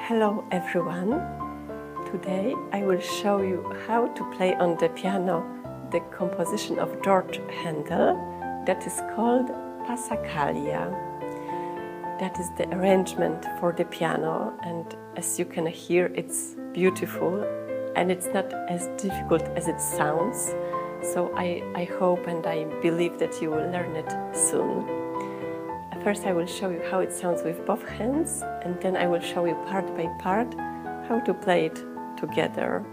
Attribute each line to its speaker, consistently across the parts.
Speaker 1: Hello everyone! Today I will show you how to play on the piano the composition of George Handel that is called Passacaglia. That is the arrangement for the piano, and as you can hear, it's beautiful and it's not as difficult as it sounds. So I hope and I believe that you will learn it soon. First I will show you how it sounds with both hands, and then I will show you part by part how to play it together.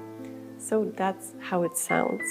Speaker 1: So that's how it sounds.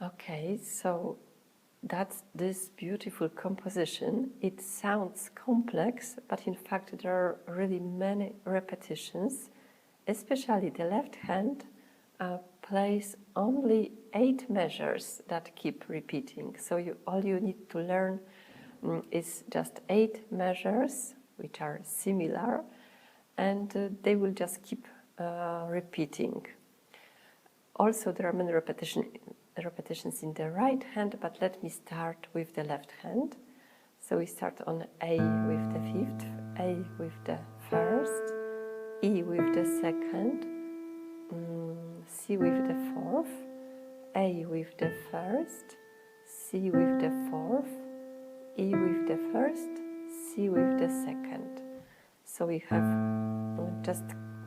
Speaker 1: Okay, so that's this beautiful composition. It sounds complex, but in fact there are really many repetitions. Especially the left hand plays only 8 measures that keep repeating. So all you need to learn is just 8 measures, which are similar, and they will just keep repeating. Also, there are many repetitions in the right hand, but let me start with the left hand. So we start on A with the 5th, A with the 1st, E with the 2nd, C with the 4th, A with the 1st, C with the 4th, E with the 1st, C with the 2nd. So we have, just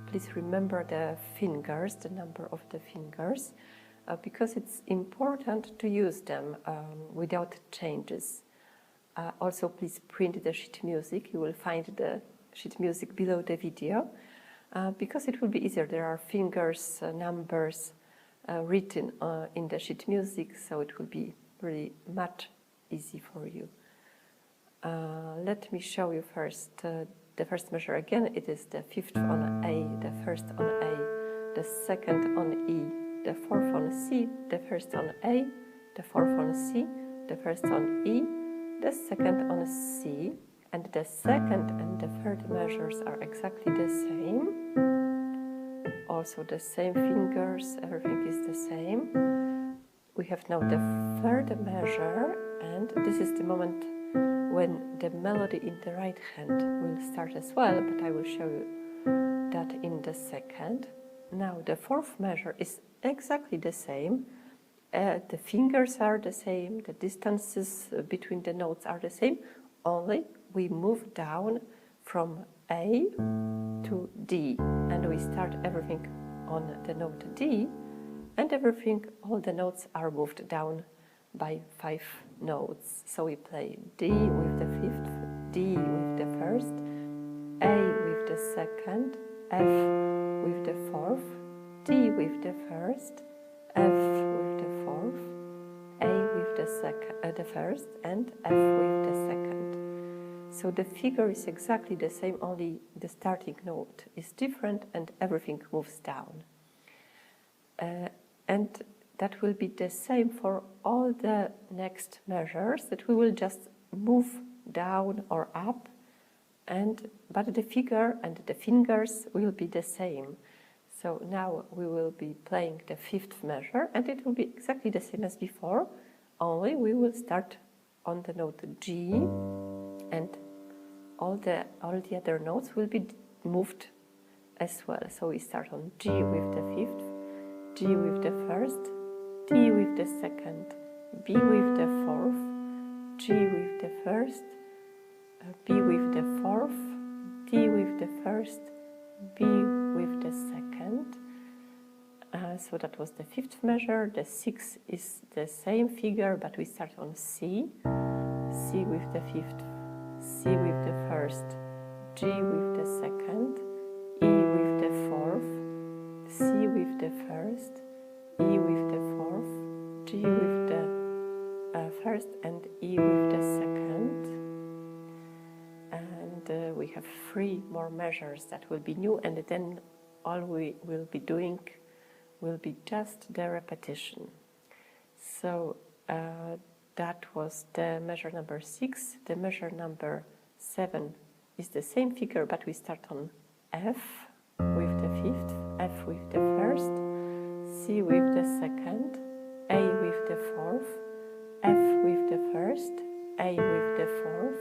Speaker 1: please remember the fingers, the number of the fingers, because it's important to use them without changes. Also, please print the sheet music. You will find the sheet music below the video, because it will be easier. There are fingers, numbers written in the sheet music, so it will be really much easy for you. Let me show you first the first measure again. It is the 5th on A, the 1st on A, the 2nd on E, the 4th on C, the 1st on A, the 4th on C, the 1st on E, the 2nd on C, And the second and the third measures are exactly the same. Also the same fingers, everything is the same. We have now the third measure, and this is the moment when the melody in the right hand will start as well, but I will show you that in the second. Now the fourth measure is exactly the same. The fingers are the same, the distances between the notes are the same, only we move down from A to D, and we start everything on the note D, and everything, all the notes are moved down by 5 notes. So we play D with the fifth, D with the first, A with the second, F with the fourth, D with the first, F with the fourth, A with the first, and F with the second. So the figure is exactly the same, only the starting note is different and everything moves down. And that will be the same for all the next measures, that we will just move down or up, but the figure and the fingers will be the same. So now we will be playing the fifth measure, and it will be exactly the same as before, only we will start on the note G, and all the other notes will be moved as well. So we start on G with the fifth, G with the first, D with the second, B with the fourth, G with the first, B with the fourth, D with the first, B with the second. So that was the fifth measure. The sixth is the same figure, but we start on C, C with the fifth, C with the first, G with the second, E with the fourth, C with the first, E with the fourth, G with the first, and E with the second. And we have 3 more measures that will be new, and then all we will be doing will be just the repetition. So that was the measure number 6. The measure number 7 is the same figure, but we start on F with the fifth, F with the first, C with the second, A with the fourth, F with the first, A with the fourth,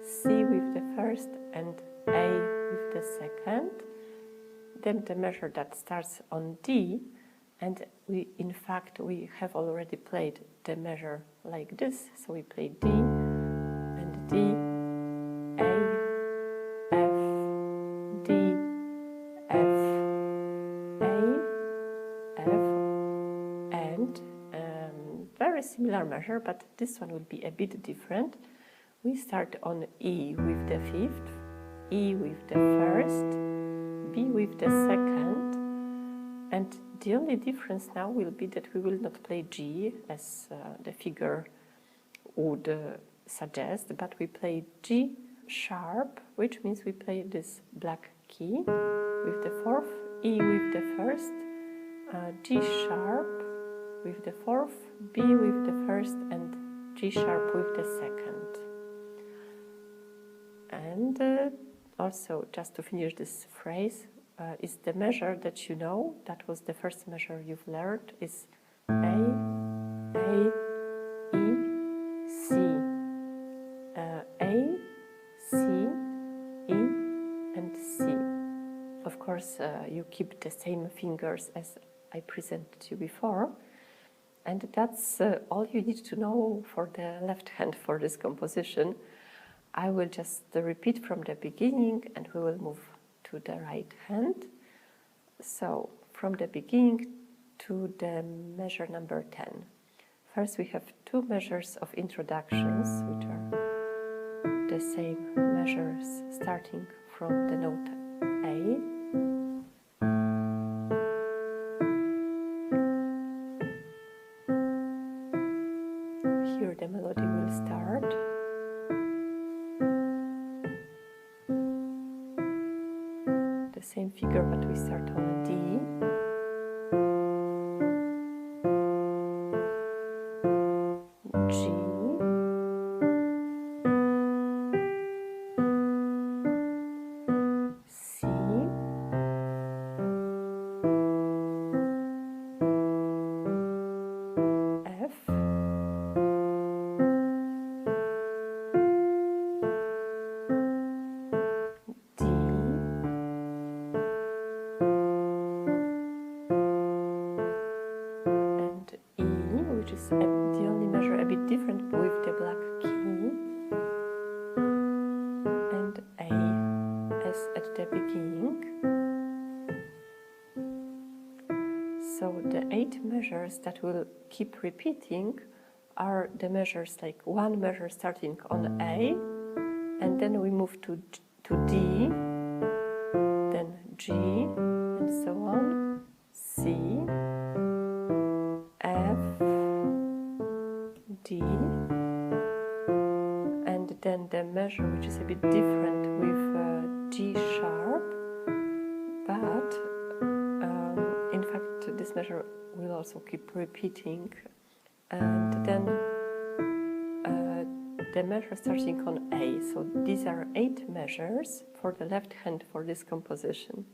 Speaker 1: C with the first, and A with the second. Then the measure that starts on D, and in fact we have already played the measure like this. So we play D and D, A, F, D, F, A, F, and very similar measure, but this one will be a bit different. We start on E with the fifth, E with the first, B with the second, and the only difference now will be that we will not play G as the figure would suggest, but we play G sharp, which means we play this black key with the fourth, E with the first, G sharp with the fourth, B with the first, and G sharp with the second. And also, just to finish this phrase, is the measure that you know, that was the first measure you've learned, is A, E, C. A, C, E, and C. Of course, you keep the same fingers as I presented to you before, and that's all you need to know for the left hand for this composition. I will just repeat from the beginning, and we will move to the right hand. So from the beginning to the measure number 10. First we have 2 measures of introductions, which are the same measures starting from the note A. Here the melody will start. The same figure, but we start on D. G, was at the beginning. So the 8 measures that will keep repeating are the measures like one measure starting on A, and then we move to D, then G, and so on, C, F, D, and then the measure which is a bit different with G sharp, but in fact this measure will also keep repeating, and then the measure starting on A. So these are 8 measures for the left hand for this composition.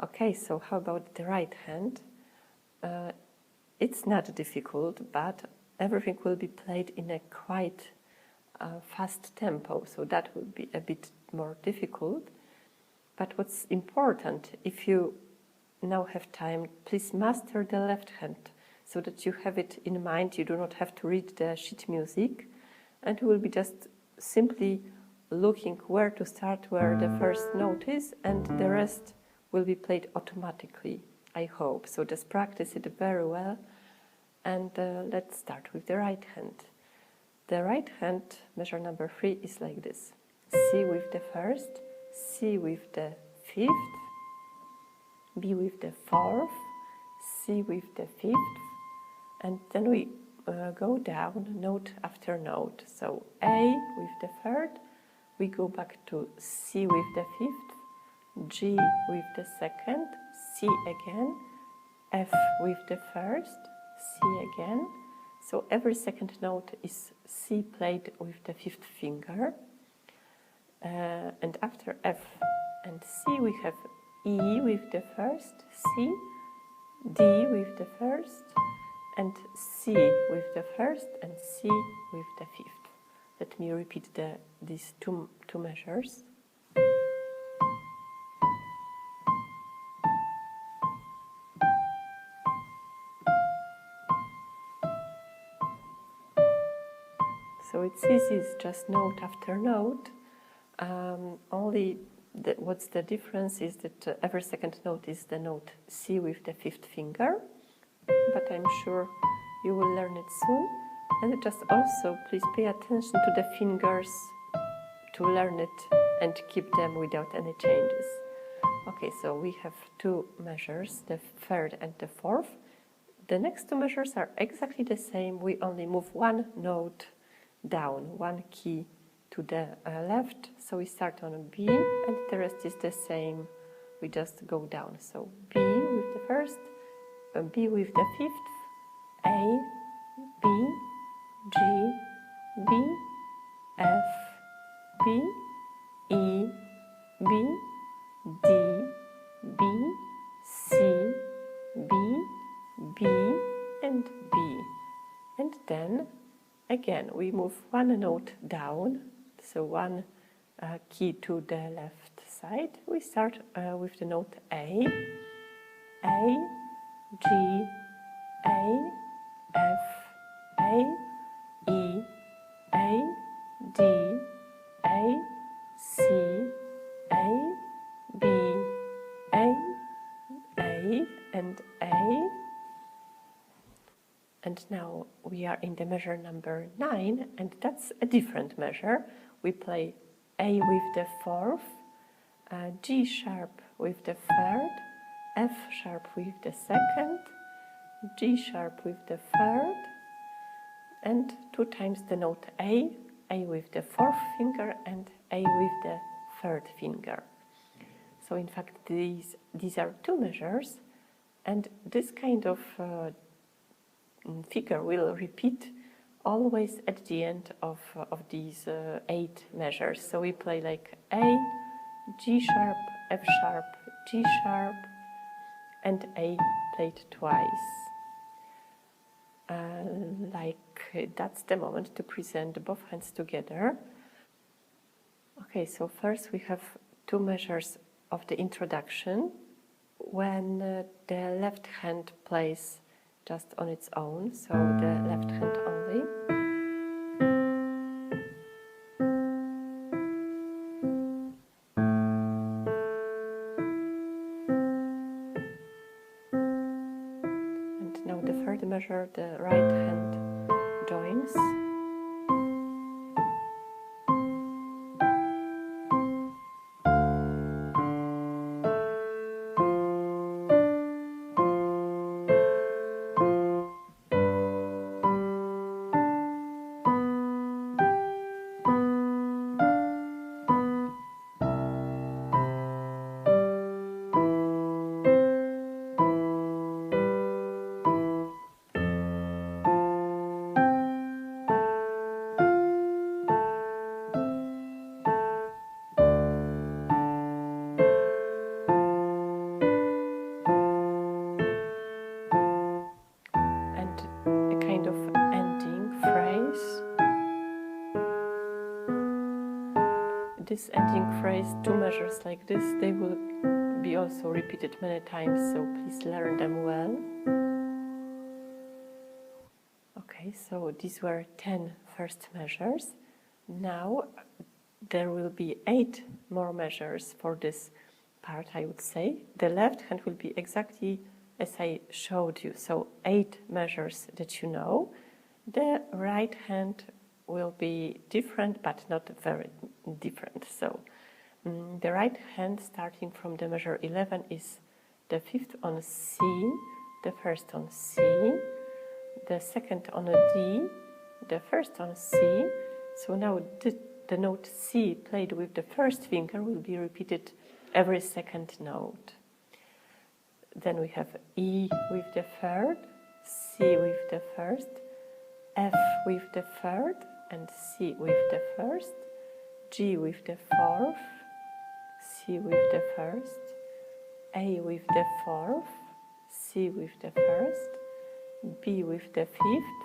Speaker 1: Okay, so how about the right hand? It's not difficult, but everything will be played in a quite fast tempo, so that will be a bit more difficult. But what's important, if you now have time, please master the left hand so that you have it in mind. You do not have to read the sheet music, and you will be just simply looking where to start, where the first note is, and the rest will be played automatically, I hope. So just practice it very well, and let's start with the right hand. The right hand, measure number 3, is like this. C with the first, C with the 5th, B with the 4th, C with the 5th, and then we go down note after note. So A with the 3rd, we go back to C with the 5th, G with the 2nd, C again, F with the 1st, C again. So every second note is C played with the 5th finger. And after F and C we have E with the 1st, C, D with the 1st, and C with the 1st, and C with the 5th. Let me repeat these two measures. So it's easy, it's just note after note. What's the difference is that every second note is the note C with the 5th finger, but I'm sure you will learn it soon. And just also please pay attention to the fingers to learn it and keep them without any changes. Okay, so we have 2 measures, the 3rd and the 4th. The next 2 measures are exactly the same, we only move 1 note down, 1 key to the left, so we start on B, and the rest is the same, we just go down. So B with the 1st, B with the 5th, A, B, G, B, F, B, E, B, D, B, C, B, B, and B. And then again we move 1 note down, so 1 key to the left side. We start with the note A, G, A, F, A, E, A, D, A, C, A, B, A, and A. And now we are in the measure number 9, and that's a different measure. We play A with the 4th, G sharp with the 3rd, F sharp with the 2nd, G sharp with the 3rd, and 2 times the note A with the 4th finger and A with the 3rd finger. So in fact these are 2 measures, and this kind of figure will repeat always at the end of these 8 measures. So we play like A, G sharp, F sharp, G sharp, and A played twice. That's the moment to present both hands together. Okay, so first we have 2 measures of the introduction, when the left hand plays just on its own, so the left hand only. measure the right hand joins. This ending phrase, two measures like this, they will be also repeated many times, so please learn them well. Okay, so these were 10 first measures. Now there will be 8 more measures for this part, I would say. The left hand will be exactly as I showed you, so 8 measures that you know. The right hand will be different, but not very different. So the right hand, starting from the measure 11, is the 5th on C, the 1st on C, the 2nd on a D, the 1st on C. So now the note C played with the first finger will be repeated every second note. Then we have E with the 3rd, C with the 1st, F with the 3rd, and C with the 1st, G with the 4th, C with the 1st, A with the 4th, C with the 1st, B with the 5th,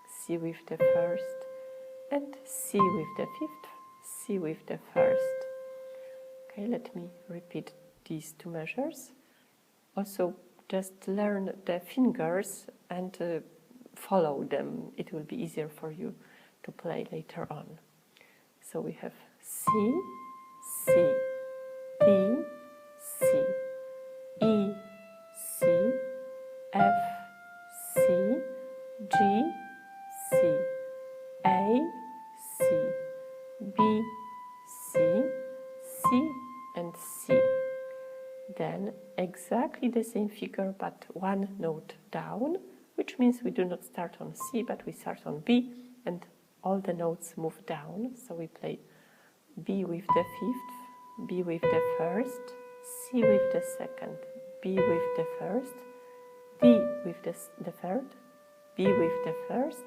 Speaker 1: C with the 1st, and C with the 5th, C with the 1st. Okay, let me repeat these 2 measures. Also, just learn the fingers and follow them. It will be easier for you to play later on. So we have C, C, D, C, E, C, F, C, G, C, A, C, B, C, C, and C. Then exactly the same figure but 1 note down, which means we do not start on C but we start on B, and all the notes move down. So we play B with the 5th, B with the 1st, C with the 2nd, B with the 1st, D with the 3rd, B with the 1st,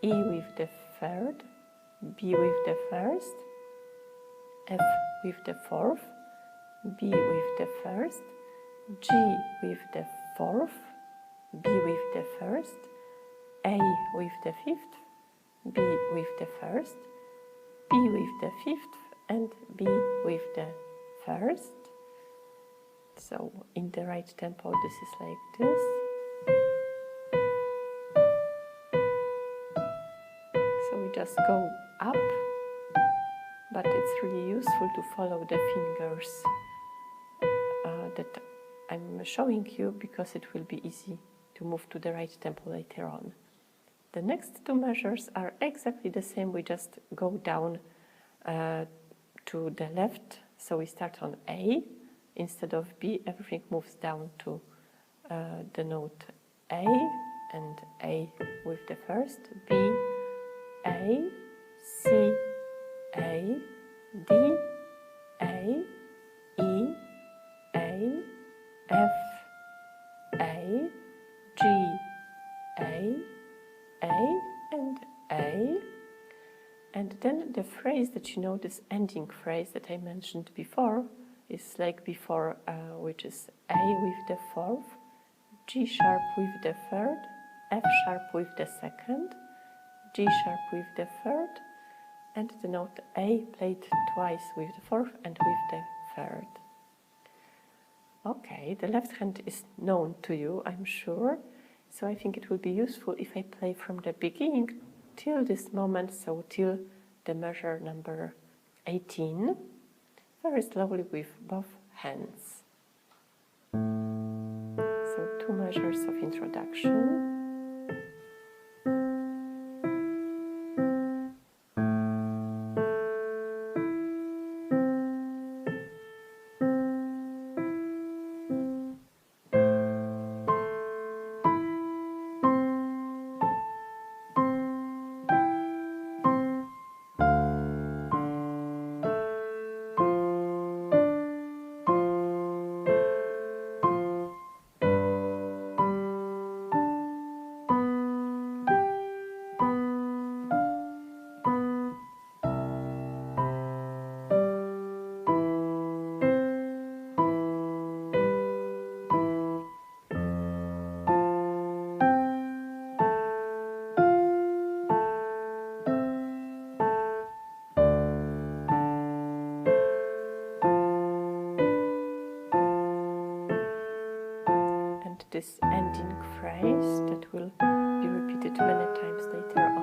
Speaker 1: E with the 3rd, B with the 1st, F with the 4th, B with the 1st, G with the 4th, B with the 1st, A with the 5th, B with the 1st, B with the 5th, and B with the 1st. So in the right tempo this is like this. So we just go up, but it's really useful to follow the fingers that I'm showing you, because it will be easy to move to the right tempo later on. The next 2 measures are exactly the same, we just go down to the left, so we start on A instead of B, everything moves down to the note A, and A with the 1st, B, A, C, A, D, A, E, A, F, A, G, A, and A. And then the phrase that you know, this ending phrase that I mentioned before, is like before, which is A with the 4th, G sharp with the 3rd, F sharp with the 2nd, G sharp with the 3rd, and the note A played twice with the 4th and with the 3rd. Okay, the left hand is known to you, I'm sure, so I think it will be useful if I play from the beginning till this moment, so till the measure number 18, very slowly with both hands. So 2 measures of introduction. this ending phrase that will be repeated many times later on.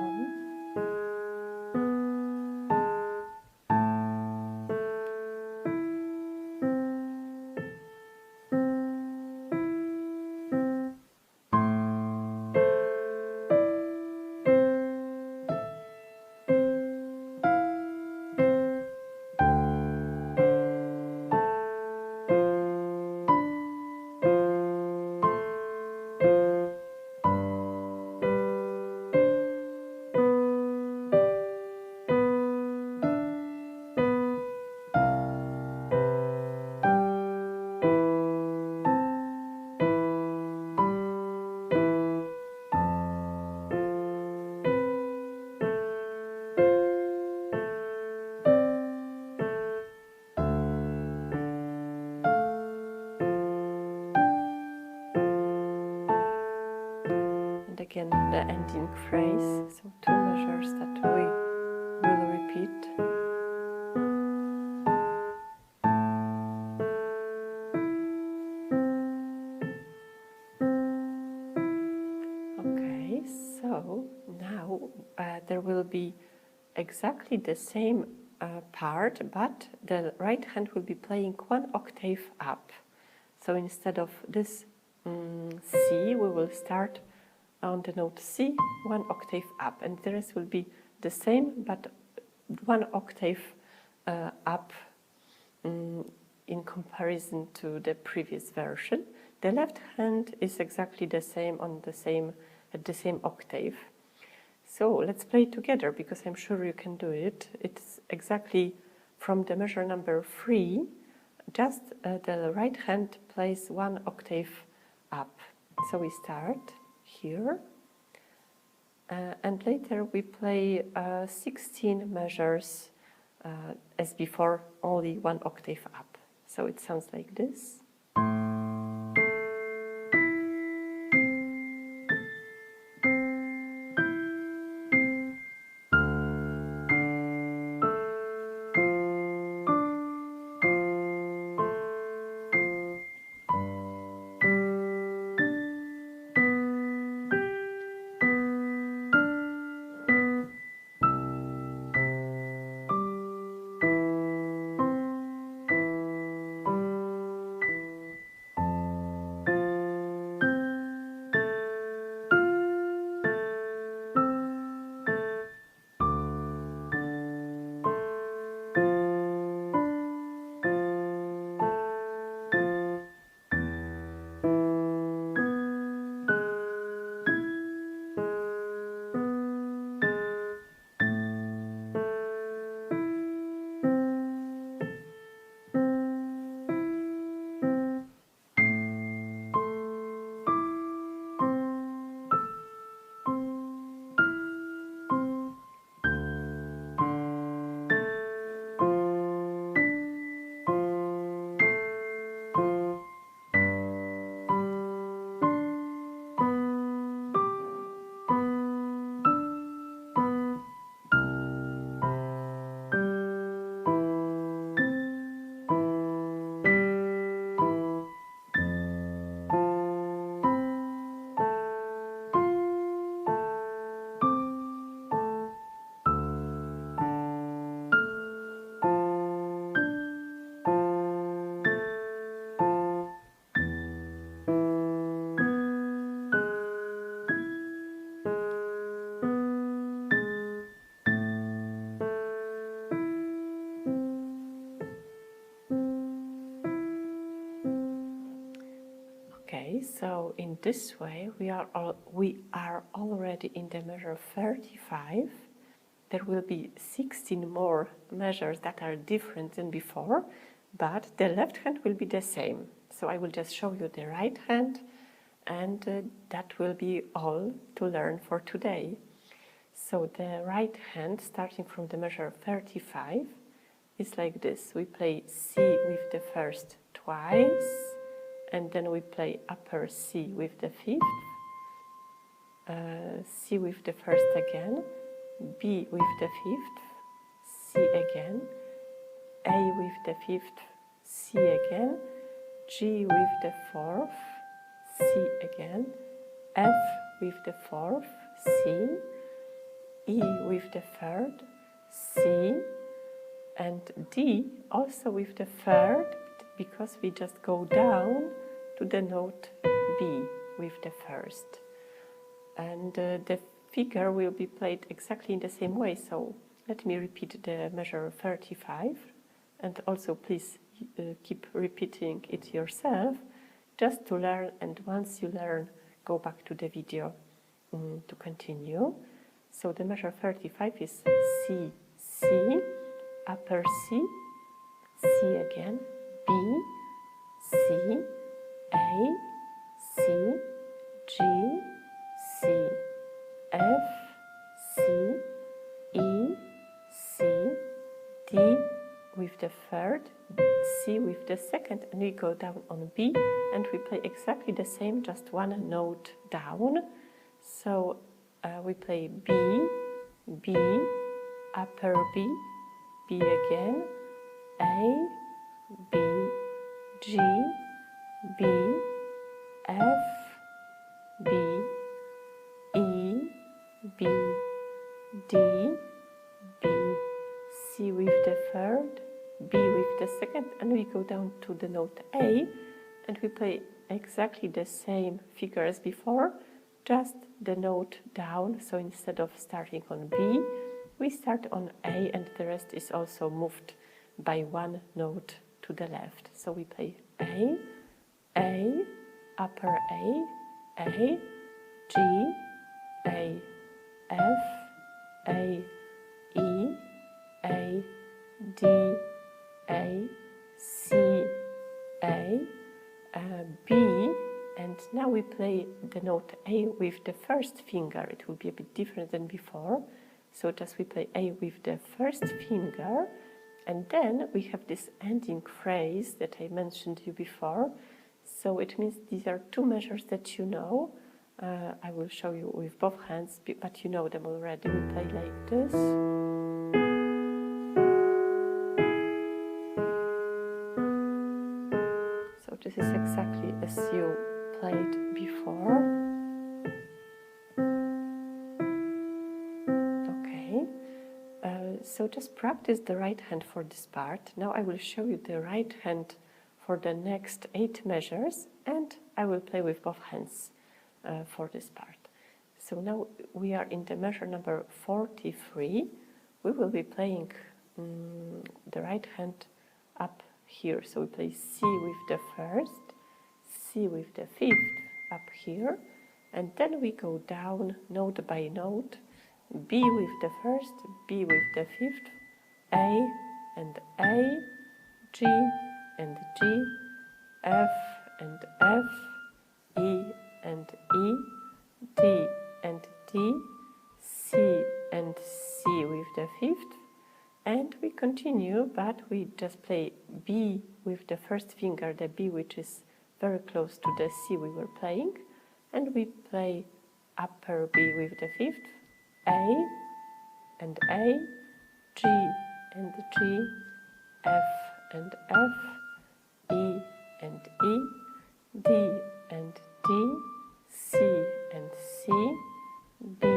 Speaker 1: Again, the ending phrase, so two measures that we will repeat. Okay, so now there will be exactly the same part, but the right hand will be playing one octave up. So instead of this C, we will start on the note C, one octave up, and the rest will be the same, but one octave up in comparison to the previous version. The left hand is exactly the same on the same at the same octave. So let's play it together, because I'm sure you can do it. It's exactly from the measure number 3. Just the right hand plays one octave up. So we start here, and later we play 16 measures as before, only one octave up. So it sounds like this. Okay, so in this way we are already in the measure 35. There will be 16 more measures that are different than before, but the left hand will be the same. So I will just show you the right hand, and that will be all to learn for today. So the right hand, starting from the measure 35, is like this. We play C with the first twice, and then we play upper C with the fifth, C with the first again, B with the fifth, C again, A with the fifth, C again, G with the fourth, C again, F with the fourth, C, E with the third, C, and D also with the third, because we just go down to the note B with the first. And the figure will be played exactly in the same way, so let me repeat the measure 35, and also please keep repeating it yourself, just to learn, and once you learn, go back to the video to continue. So the measure 35 is C, C, upper C, C again, B, C, A, C, G, C, F, C, E, C, D with the third, C with the second, and we go down on B, and we play exactly the same, just one note down. So we play B, B, upper B, B again, A, B, G, B, F, B, E, B, D, B, C with the third, B with the second, and we go down to the note A, and we play exactly the same figure as before, just the note down. So instead of starting on B, we start on A, and the rest is also moved by one note to the left. So we play A, upper A, G, A, F, A, E, A, D, A, C, A, B, and now we play the note A with the first finger. It will be a bit different than before. So just we play A with the first finger, and then we have this ending phrase that I mentioned you before. So it means these are two measures that you know. I will show you with both hands, but you know them already. We play like this. So this is exactly as you played before. Okay. So just practice the right hand for this part. Now I will show you the right hand for the next 8 measures, and I will play with both hands for this part. So now we are in the measure number 43. We will be playing the right hand up here. So we play C with the first, C with the fifth up here, and then we go down note by note, B with the first, B with the fifth, A and A, G and G, F and F, E and E, D and D, C and C with the fifth, and we continue, but we just play B with the first finger, the B which is very close to the C we were playing, and we play upper B with the fifth, A and A, G and G, F and F, E and E, D and D, C and C, B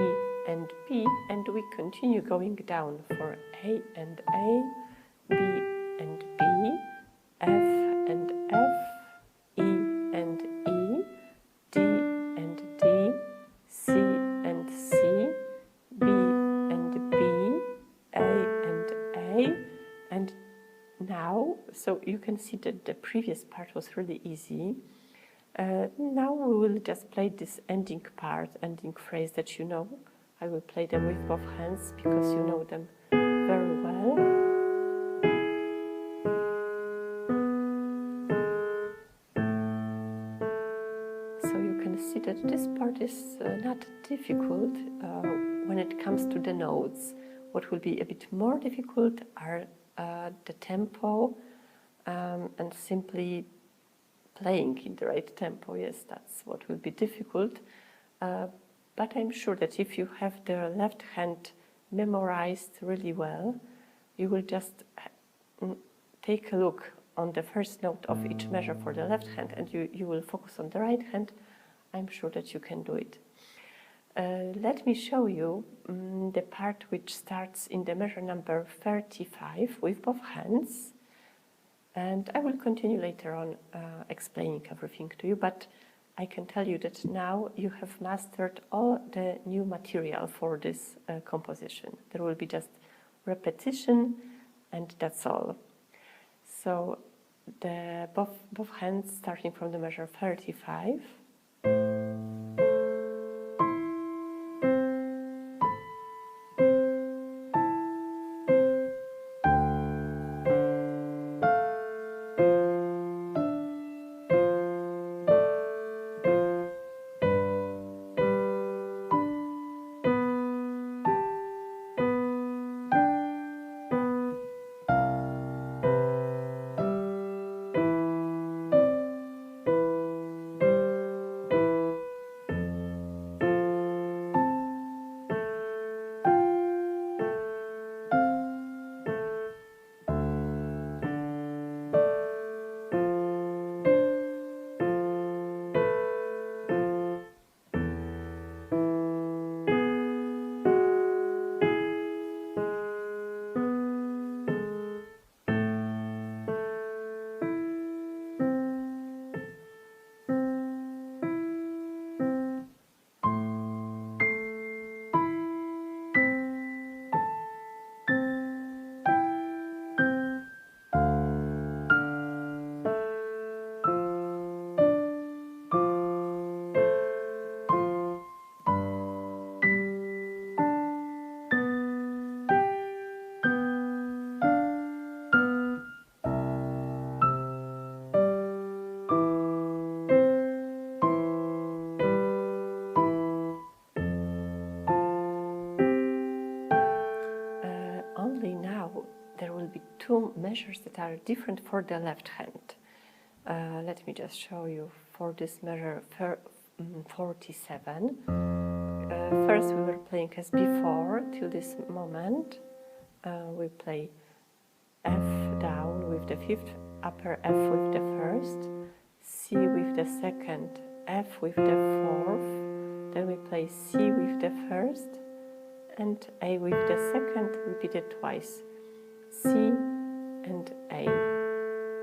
Speaker 1: and B, and we continue going down for A and A, B and B, F and F, E and E, D and D, C and C, B and B, A and A, and now, so you can see that the previous part was really easy. Now we will just play this ending part, ending phrase that you know. I will play them with both hands because you know them very well. So you can see that this part is not difficult when it comes to the notes. What will be a bit more difficult are the tempo and simply playing in the right tempo. Yes, that's what will be difficult. But I'm sure that if you have the left hand memorized really well, you will just take a look on the first note of each measure for the left hand, and you will focus on the right hand I'm sure that you can do it. Let me show you the part which starts in the measure number 35 with both hands, and I will continue later on explaining everything to you, but I can tell you that now you have mastered all the new material for this composition. There will be just repetition and that's all. So both hands starting from the measure 35. Two measures that are different for the left hand. Let me just show you for this measure 47. First we were playing as before till this moment. We play F down with the fifth, upper F with the first, C with the second, F with the fourth, then we play C with the first and A with the second, repeated twice. C and A.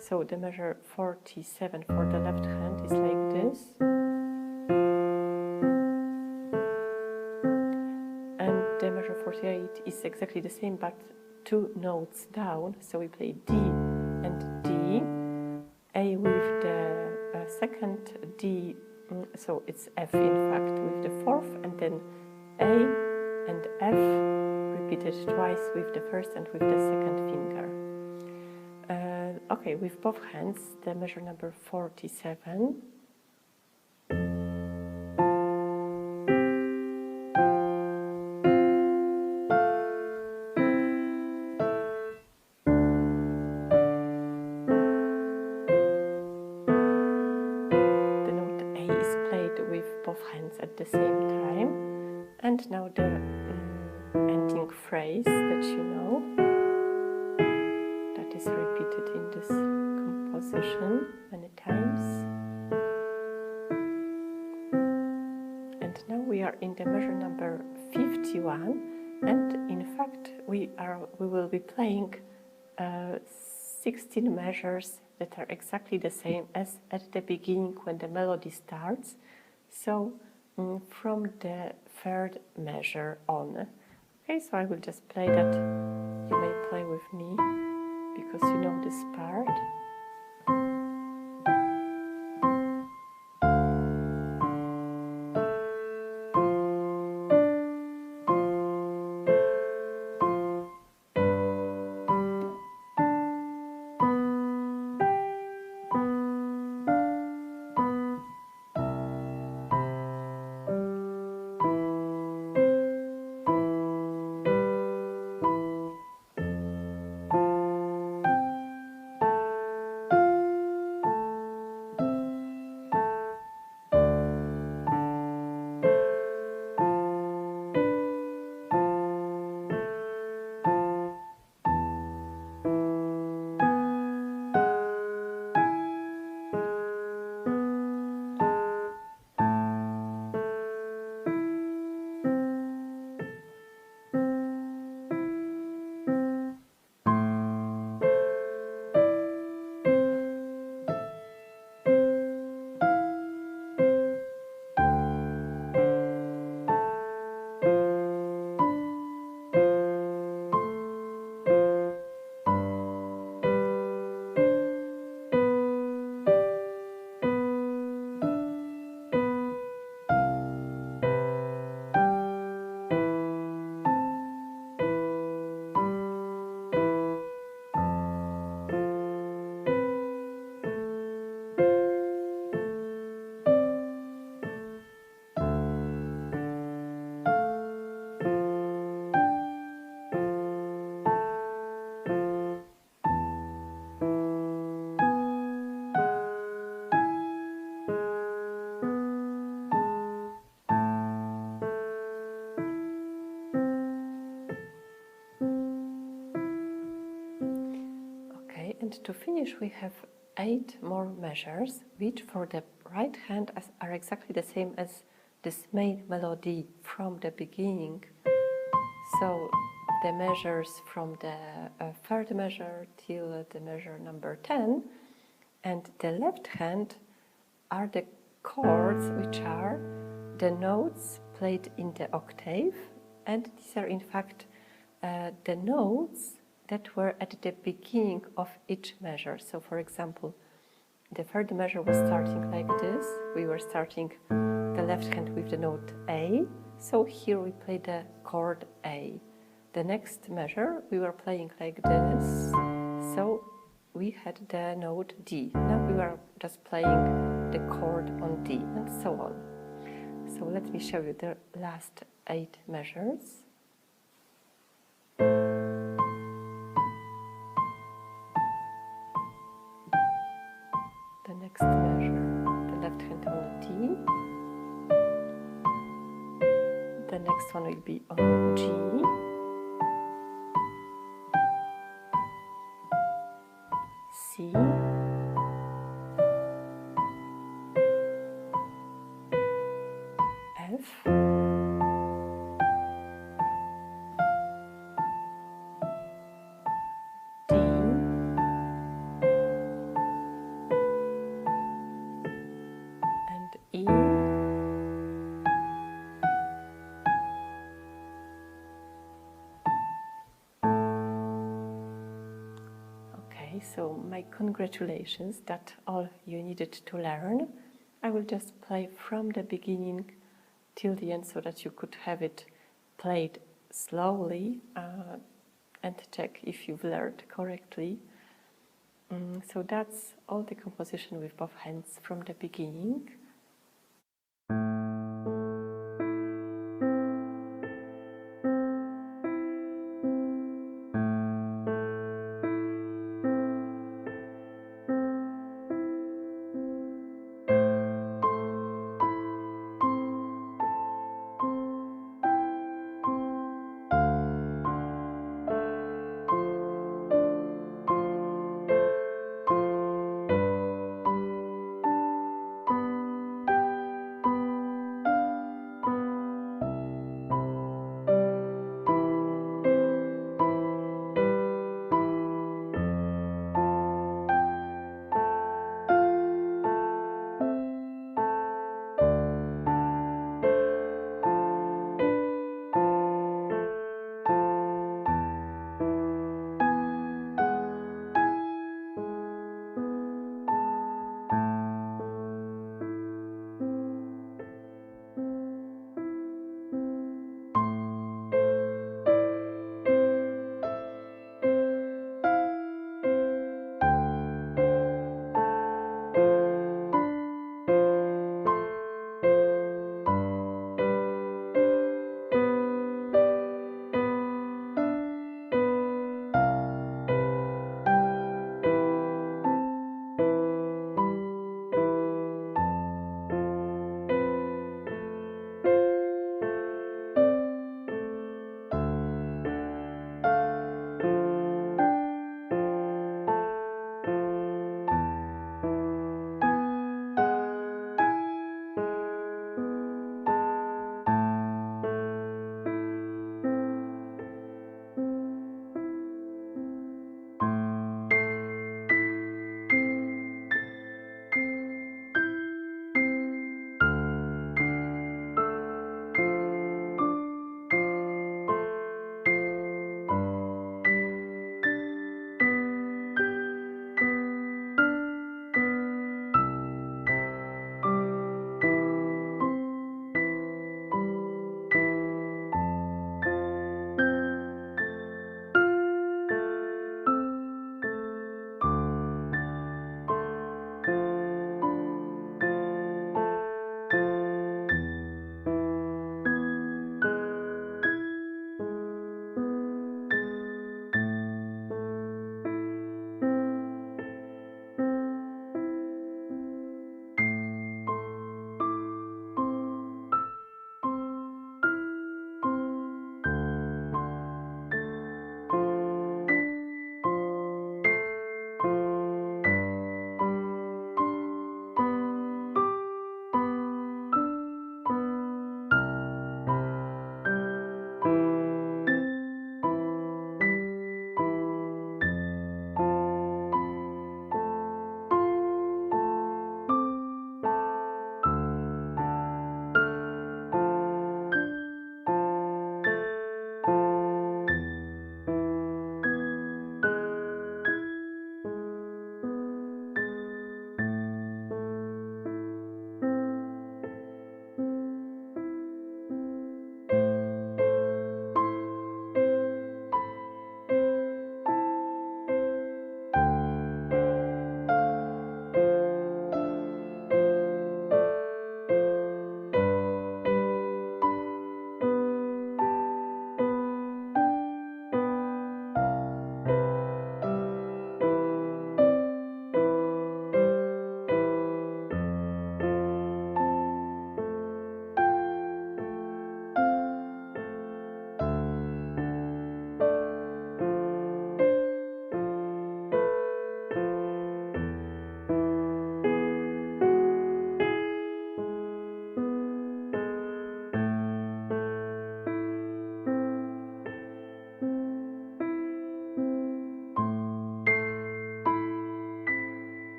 Speaker 1: So the measure 47 for the left hand is like this. And the measure 48 is exactly the same, but two notes down. So we play D and D. A with the second, D, so it's F in fact with the fourth, and then A and F repeated twice with the first and with the second finger. Okay, with both hands, the measure number 47. The note A is played with both hands at the same time. And now the ending phrase that you know, that is repeated in this composition many times. And now we are in the measure number 51, and in fact we will be playing 16 measures that are exactly the same as at the beginning when the melody starts. So from the third measure on. Okay, so I will just play that. You may play with me because you know this part. to finish, we have 8 more measures, which for the right hand are exactly the same as this main melody from the beginning. So the measures from the third measure till the measure number 10, and the left hand are the chords which are the notes played in the octave, and these are in fact the notes that were at the beginning of each measure. So for example, the third measure was starting like this. We were starting the left hand with the note A, so here we play the chord A. The next measure we were playing like this, so we had the note D. Now we were just playing the chord on D, and so on. So let me show you the last 8 measures. The next measure, the left hand on D. The next one will be on G. C. F. D. And E. Okay, so my congratulations, that's all you needed to learn. I will just play from the beginning till the end so that you could have it played slowly and check if you've learned correctly. So that's all the composition with both hands from the beginning.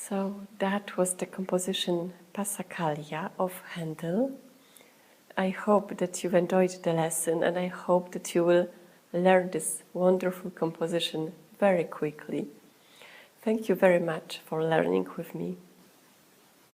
Speaker 1: So that was the composition Passacaglia of Händel. I hope that you've enjoyed the lesson, and I hope that you will learn this wonderful composition very quickly. Thank you very much for learning with me.